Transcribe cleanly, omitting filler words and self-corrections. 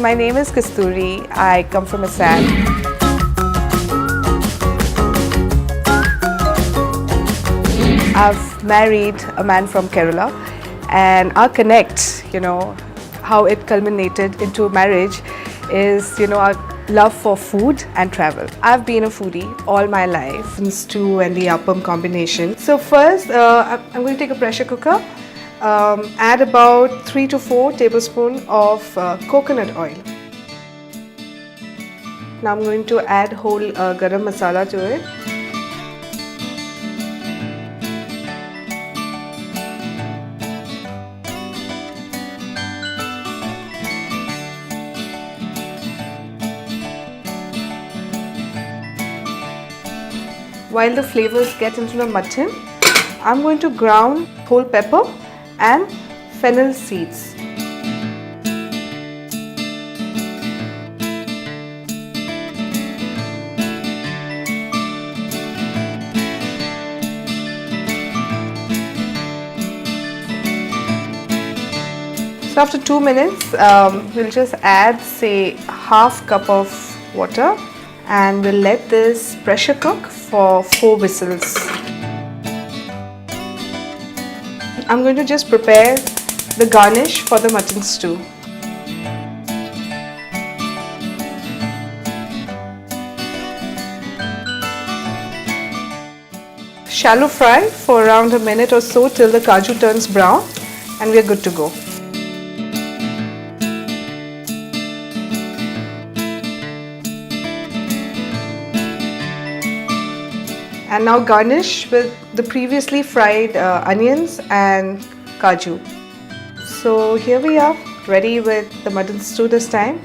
my name is Kasturi. I come from Assam. I've married a man from Kerala, and our connect, how it culminated into marriage is, our love for food and travel. I've been a foodie all my life, stew and the appam combination. So first, I'm going to take a pressure cooker. Add about 3 to 4 tablespoons of coconut oil. Now I'm going to add whole garam masala to it. While the flavors get into the mutton, I'm going to ground whole pepper and fennel seeds. So after 2 minutes, we'll just add say half cup of water and we'll let this pressure cook for 4 whistles. I'm going to just prepare the garnish for the mutton stew. Shallow fry for around a minute or so till the kaju turns brown and we are good to go. And now garnish with the previously fried onions and kaju. So here we are, ready with the mutton stew this time.